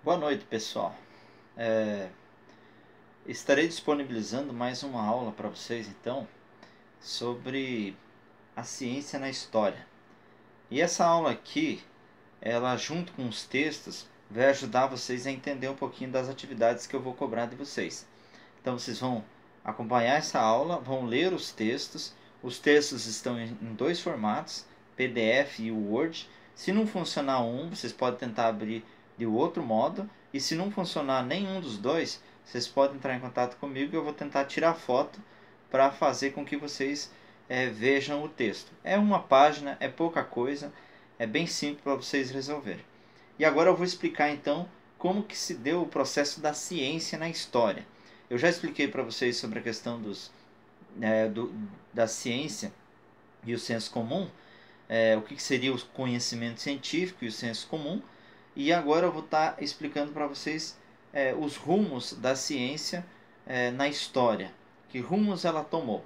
Boa noite, pessoal. É, Estarei disponibilizando mais uma aula para vocês, então, sobre a ciência na história. E essa aula aqui, ela junto com os textos, vai ajudar vocês a entender um pouquinho das atividades que eu vou cobrar de vocês. Então, vocês vão acompanhar essa aula, vão ler os textos. Os textos estão em dois formatos, PDF e Word. Se não funcionar um, vocês podem tentar abrir de outro modo. E se não funcionar nenhum dos dois, vocês podem entrar em contato comigo e eu vou tentar tirar foto para fazer com que vocês vejam o texto. É uma página, é pouca coisa, é bem simples para vocês resolverem. E agora eu vou explicar então como que se deu o processo da ciência na história. Eu já expliquei para vocês sobre a questão da ciência e o senso comum, o que seria o conhecimento científico e o senso comum, e agora eu vou estar explicando para vocês os rumos da ciência na história, que rumos ela tomou.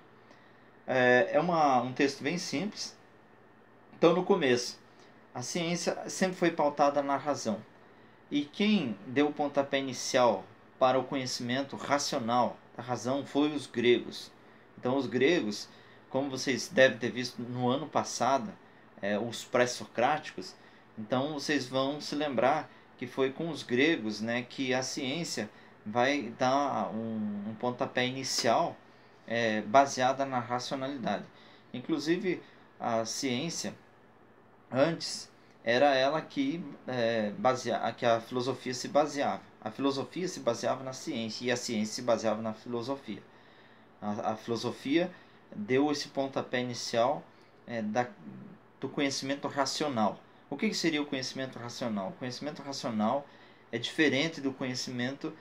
Um texto bem simples. Então, no começo, a ciência sempre foi pautada na razão. E quem deu o pontapé inicial para o conhecimento racional da razão foi os gregos. Então, os gregos, como vocês devem ter visto no ano passado, os pré-socráticos, então vocês vão se lembrar que foi com os gregos, né, que a ciência vai dar um pontapé inicial baseada na racionalidade. Inclusive, a ciência antes era ela que a filosofia se baseava. A filosofia se baseava na ciência e a ciência se baseava na filosofia. A filosofia deu esse pontapé inicial do conhecimento racional. O que seria o conhecimento racional? O conhecimento racional é diferente do conhecimento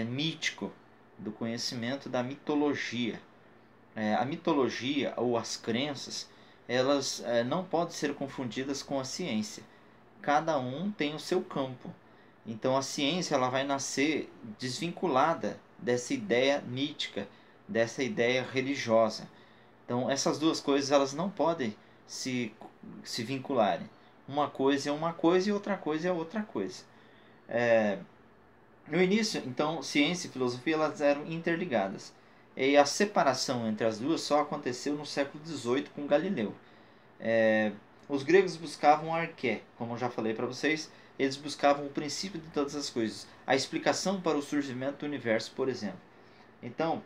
mítico, do conhecimento da mitologia. A mitologia ou as crenças, elas não podem ser confundidas com a ciência. Cada um tem o seu campo. Então a ciência ela vai nascer desvinculada dessa ideia mítica, dessa ideia religiosa. Então essas duas coisas elas não podem se vincularem. Uma coisa é uma coisa e outra coisa é outra coisa. No início, então, ciência e filosofia elas eram interligadas. E a separação entre as duas só aconteceu no século XVIII com Galileu. Os gregos buscavam a arqué, como eu já falei para vocês, eles buscavam o princípio de todas as coisas, a explicação para o surgimento do universo, por exemplo. Então,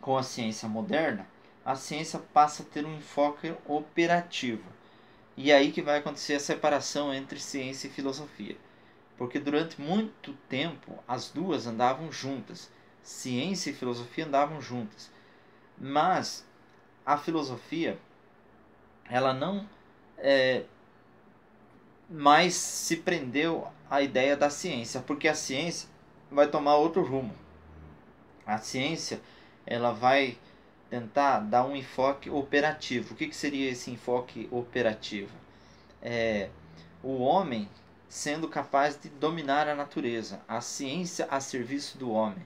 com a ciência moderna, a ciência passa a ter um enfoque operativo. E é aí que vai acontecer a separação entre ciência e filosofia. Porque durante muito tempo as duas andavam juntas. Ciência e filosofia andavam juntas. Mas a filosofia ela não mais se prendeu à ideia da ciência, porque a ciência vai tomar outro rumo. A ciência ela vai tentar dar um enfoque operativo. O que seria esse enfoque operativo? O homem sendo capaz de dominar a natureza, a ciência a serviço do homem.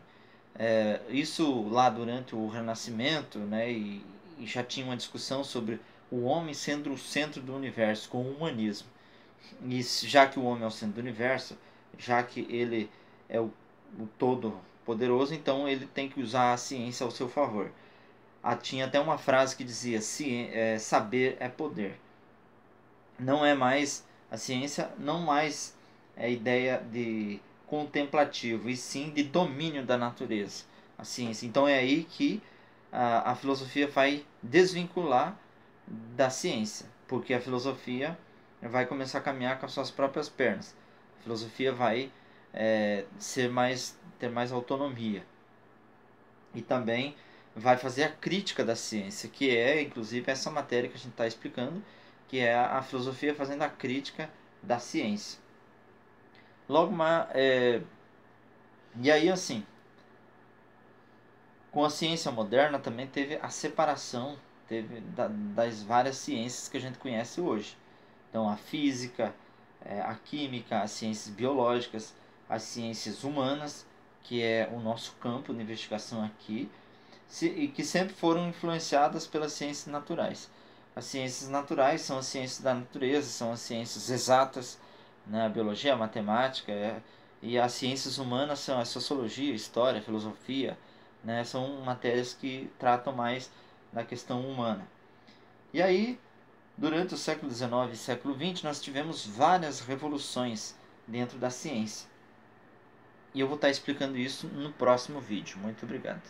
Isso lá durante o Renascimento, né, e já tinha uma discussão sobre o homem sendo o centro do universo, com o humanismo. E já que o homem é o centro do universo, já que ele é o todo poderoso, então ele tem que usar a ciência ao seu favor. Tinha até uma frase que dizia: saber é poder. Não é mais a ciência, não mais é ideia de contemplativo, e sim de domínio da natureza, a ciência. Então é aí que a filosofia vai desvincular da ciência, porque a filosofia vai começar a caminhar com as suas próprias pernas. A filosofia vai ter mais autonomia e também vai fazer a crítica da ciência, que é inclusive essa matéria que a gente está explicando, que é a filosofia fazendo a crítica da ciência. E aí assim, com a ciência moderna também teve a separação das várias ciências que a gente conhece hoje. Então a física, a química, as ciências biológicas, as ciências humanas, que é o nosso campo de investigação aqui, e que sempre foram influenciadas pelas ciências naturais. As ciências naturais são as ciências da natureza, são as ciências exatas, né? A biologia, a matemática e as ciências humanas são a sociologia, a história, a filosofia, né? São matérias que tratam mais da questão humana. E aí, durante o século XIX e século XX, nós tivemos várias revoluções dentro da ciência. E eu vou estar explicando isso no próximo vídeo. Muito obrigado.